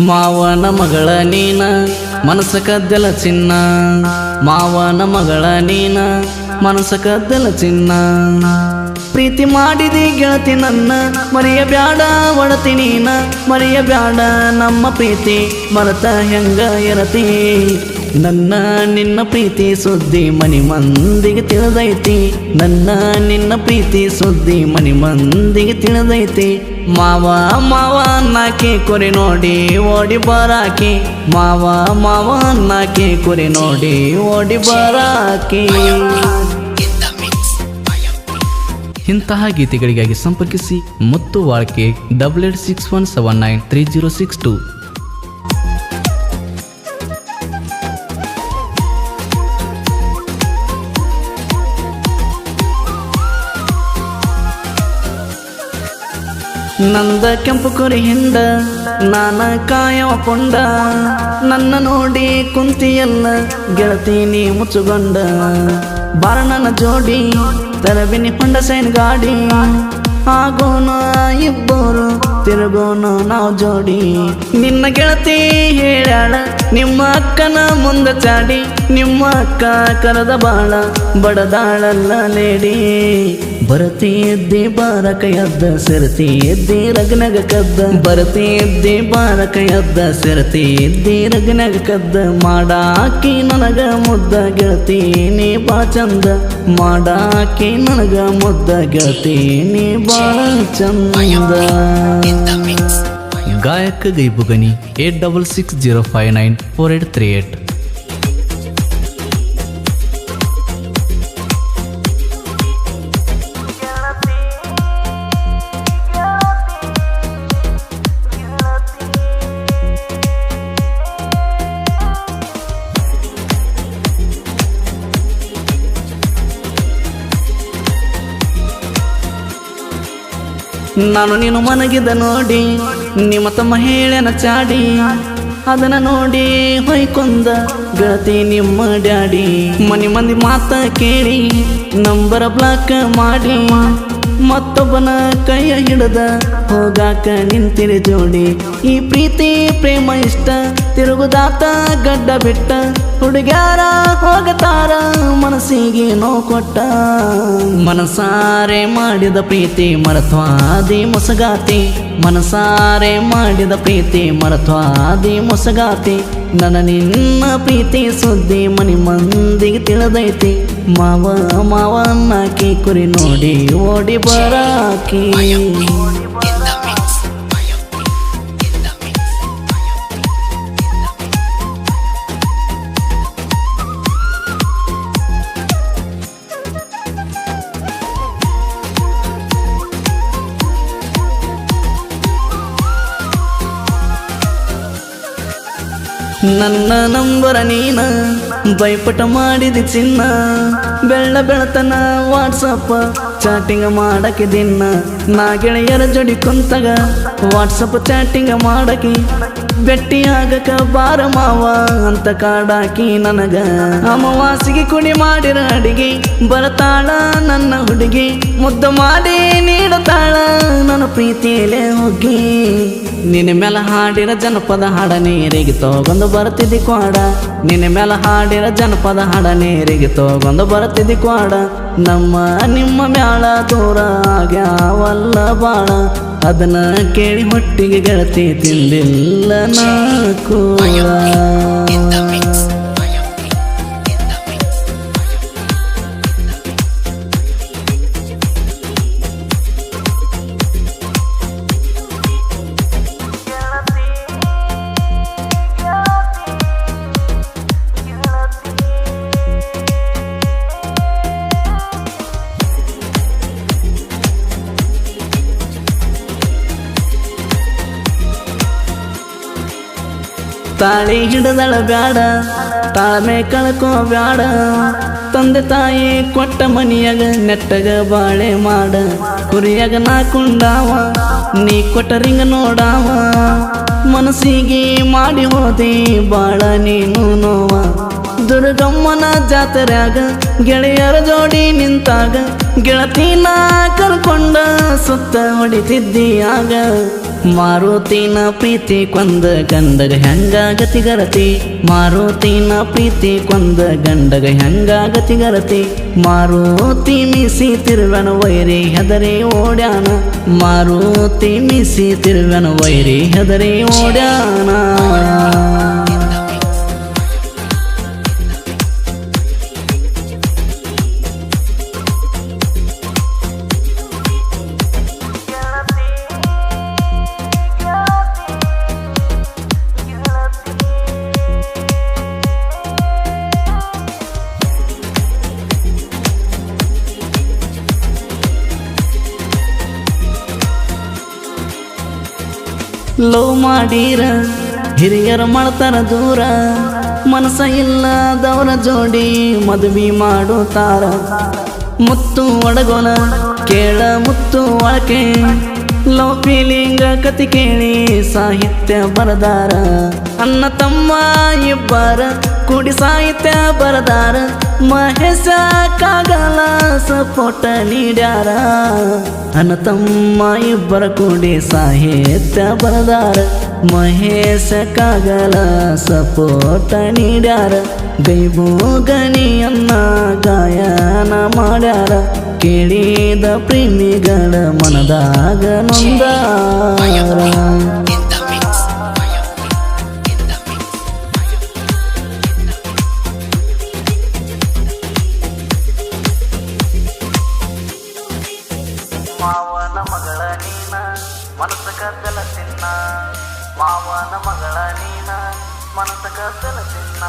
ಮಾವನ ಮಗಳ ನೀನ ಮನಸ ಕದ್ದಲ ಚಿನ್ನ, ಮಾವನ ಮಗಳ ನೀನ ಮನಸ ಕದ್ದಲ ಚಿನ್ನ. ಪ್ರೀತಿ ಮಾಡಿದಿ ಗೆಳತಿ ನನ್ನ ಮರೆಯಬ್ಯಾಡ ಒಡತಿ ನೀನ, ಮರೆಯಬ್ಯಾಡ ನಮ್ಮ ಪ್ರೀತಿ ಮರತ ಹೆಂಗ ಇರತಿ. ನನ್ನ ನಿನ್ನ ಪ್ರೀತಿ ಸುದ್ದಿ ಮನಿ ಮಂದಿಗೆ ತಿಳಿದೈತಿ, ನನ್ನ ನಿನ್ನ ಪ್ರೀತಿ ಸುದ್ದಿ ಮನಿ ಮಂದಿಗೆ ತಿಳಿದೈತಿ. ಮಾವ ಮಾವ ನಾಕಿ ಕುರಿ ನೋಡಿ ಓಡಿ ಬರಾಕಿ, ಮಾವ ಮಾವ ನಾಕಿ ಕುರಿ ನೋಡಿ ಓಡಿ ಬರಾಕಿ. ಇಂತಹ ಗೀತೆಗಳಿಗಾಗಿ ಸಂಪರ್ಕಿಸಿ ಮುತ್ತು ವಾಳ್ಕೆ 8861793062. ನಂದ ಕೆಂಪು ಕುರಿ ಹಿಂಡ ನಾನ ಕಾಯವ ಪೊಂಡ, ನನ್ನ ನೋಡಿ ಕುಂತಿಯಲ್ಲ ಗೆಳತಿ ನೀ ಮುಚ್ಚುಗೊಂಡ. ಬಾರ ನನ್ನ ಜೋಡಿ ತರಬಿನಿ ಹೊಂಡ ಸೈನ್ ಗಾಡಿ, ಆಗೋಣ ಇಬ್ಬರು ತಿರುಗೋಣ ನಾವು ಜೋಡಿ. ನಿನ್ನ ಗೆಳತಿ ಹೇಳ್ಯಾಳ ನಿಮ್ಮ ಅಕ್ಕನ ಮುಂದ ಚಾಡಿ, ನಿಮ್ಮ ಅಕ್ಕ ಕರದ ಬಾಳ ಬಡದಾಳಲ್ಲ ಲೇಡಿ. ಬರತಿ ಎದ್ದಿ ಬಾರಕ ಎದ್ದ ಸೆರತಿ ಎದ್ದಿ ರಗನಗ ಕದ್ದ, ಬರತಿ ಎದ್ದಿ ಬಾರಕ ಎದ್ದ ಸೆರತಿ ಎದ್ದಿ ರಗನಗ ಕದ್ದ. ಮಾಡಾಕಿ ನನಗ ಮುದ್ದ ಗೆಳತಿ ನೀ ಬಾ ಚಂದ, ಮಾಡಾಕಿ ನನಗ ಮುದ್ದ ಗೆಳತಿ ನೀ ಬಾಳ ಚಂದ. ಗಾಯಕ ಗೈಬುಗನಿ 8660594838. ನಾನು ನೀನು ಮನಗಿದ ನೋಡಿ ನಿಮ್ಮ ತಮ್ಮ ಹೇಳನ ಚಾಡಿ, ಅದನ್ನ ನೋಡಿ ಹೊಯ್ಕೊಂದ ಗೆಳತಿ ನಿಮ್ಮ ಡ್ಯಾಡಿ. ಮನಿ ಮಂದಿ ಮಾತ ಕೇಳಿ ನಂಬರ ಬ್ಲಾಕ್ ಮಾಡಿ, ಮತ್ತೊಬ್ಬನ ಕೈಯ ಹಿಡದ ಹೋಗಾಕ ನಿಂತಿರಿ ಜೋಡಿ. ಈ ಪ್ರೀತಿ ಪ್ರೇಮ ಇಷ್ಟ ತಿರುಗುದಾತ ಗಡ್ಡ ಬಿಟ್ಟ, ಹುಡುಗ್ಯಾರ ಹೋಗತಾರ ಮನಸ್ಸಿಗೆ ನೋವು ಕೊಟ್ಟ. ಮನಸಾರೆ ಮಾಡಿದ ಪ್ರೀತಿ ಮರತ್ವಾದಿ ಮೊಸಗಾತಿ, ಮನಸಾರೆ ಮಾಡಿದ ಪ್ರೀತಿ ಮರತ್ವಾದಿ ಮೊಸಗಾತಿ. ನನ್ನ ನಿನ್ನ ಪ್ರೀತಿ ಸುದ್ದಿ ಮನಿ ಮಂದಿಗೆ ತಿಳಿದೈತಿ, ಮಾವ ಮಾವ ನಾಕಿ ಕುರಿ ನೋಡಿ ಓಡಿ ಬರಾಕಿ. ನನ್ನ ನಂಬರ ನೀನ ಬೈಪಟ ಮಾಡಿದಿ ಚಿನ್ನ, ಬೆಳ್ಳ ಬೆಳತನ ವಾಟ್ಸಪ್ ಚಾಟಿಂಗ್ ಮಾಡಕ್ಕೆ ದಿನ. ನಾ ಗೆಳೆಯರ ಜೋಡಿ ಕುಂತಾಗ ವಾಟ್ಸಪ್ ಚಾಟಿಂಗ್ ಮಾಡಕಿ, ಬೆಟ್ಟಿ ಆಗಕ ಬಾರ ಮಾವ ಅಂತ ಕಾಡಾಕಿ ನನಗ. ಅಮಾವಾಸಿಗೆ ಕುಡಿ ಮಾಡಿರ ಅಡಿಗೆ ಬರತಾಳ ನನ್ನ ಹುಡುಗಿ, ಮುದ್ದ ಮಾಡಿ ನೀಡತಾಳ ನನ್ನ ಪ್ರೀತಿಯಲ್ಲೇ ಹೋಗಿ. ನಿನ್ನ ಮೇಲೆ ಹಾಡಿರ ಜನಪದ ಹಾಡ ನೀರಿಗೆ ತಗೊಂಡು ಬರ್ತಿದ್ದಿ ಕ್ವಾಡ, ನಿನ್ನ ಮೇಲೆ ಹಾಡಿರ ಜನಪದ ಹಾಡ ನೀರಿಗೆ ತಗೊಂಡು ಬರ್ತಿದ್ದಿ ಕ್ವಾಡ. ನಮ್ಮ ನಿಮ್ಮ ಮ್ಯಾಳ ದೂರ ಆಗ್ಯಾವಲ್ಲ ಬಾಳ, ಅದನ್ನ ಕೇಳಿ ಹೊಟ್ಟಿಗೆ ಗೆಳತಿ ತಿಂದಿಲ್ಲ ನಾ ಕೂಡ. ತಾಳಿ ಹಿಡದಳ ಬ್ಯಾಡ ತಾಳ್ಮೆ ಕಳ್ಕೋ ಬ್ಯಾಡ, ತಂದೆ ತಾಯಿ ಕೊಟ್ಟ ಮನಿಯಾಗ ನೆಟ್ಟಗ ಬಾಳೆ ಮಾಡ. ಕುರಿಯಾಗ ನಾ ಕುಂಡಾವ ನೀ ಕೊಟ್ಟ ರಿಂಗ ನೋಡಾವ, ಮನಸ್ಸಿಗೆ ಮಾಡಿ ಹೋದೆ ಬಾಳ ನೀನು ನೋವ. ದುರ್ಗಮ್ಮನ ಜಾತ್ರ್ಯಾಗ ಗೆಳೆಯರ ಜೋಡಿ ನಿಂತಾಗ, ಗೆಳತಿನ ಕರ್ಕೊಂಡ ಸುತ್ತ ಹೊಡಿತಿದ್ದೀಯಾಗ. ಮಾರುತಿನ ಪ್ರೀತಿ ಕೊಂದ ಗಂಡಗ ಹೆಂಗಾಗತಿಗರತಿ ಮಾರುತಿನ ಪ್ರೀತಿ ಕೊಂದ ಗಂಡಗ ಹೆಂಗಾಗತಿಗರತಿ ಮಾರುತಿ ಮಿಸಿ ತಿರುವನ ವೈರಿ ಹೆದರಿ ಓಡ್ಯಾನ ಮಾರುತಿ ಮಿಸಿ ತಿರುವನ ವೈರಿ ಹೆದರಿ ಓಡ್ಯಾನ ಲವ್ ಮಾಡೀರ ಹಿರಿಯರ ಮಾಡ್ತಾರ ದೂರ ಮನಸ ಇಲ್ಲದವರ ಜೋಡಿ ಮದುವೆ ಮಾಡುತ್ತಾರ ಮುತ್ತು ಒಡಗೋನ ಕೇಳ ಮುತ್ತು ಒಳಕೆ ಲವ್ ಫೀಲಿಂಗ ಕತಿ ಕೇಳಿ ಸಾಹಿತ್ಯ ಬರದಾರ ಅಣ್ಣ ತಮ್ಮ ಇಬ್ಬರ ಕೂಡಿ ಸಾಹಿತ್ಯ ಬರದಾರ ಮಹೇಶ ಕಾಗಲ ಸಪೋಟ ನೀಡ್ಯಾರ ಅಣ್ಣ ತಮ್ಮ ಇಬ್ಬರ ಕೂಡಿ ಸಾಹಿತ್ಯ ಬರದಾರ ಮಹೇಶ ಕಾಗಲ ಸಪೋಟ ನೀಡ್ಯಾರ ಗೈಬು ಗಣಿಯನ್ನ ಗಾಯನ ಮಾಡ್ಯಾರ ಕೇಳಿದ ಪ್ರೇಮಿಗಳ ಮನದಾಗ ನೊಂದಾರ ಮಾವನ ಮಗಳ ನೀನ ಮನಸ್ಸ ಕದ್ದಲ ತಿನ್ನ ಮಾವನ ಮಗಳ ನೀನ ಮನಸ್ಸ ಕದ್ದಲ ತಿನ್ನ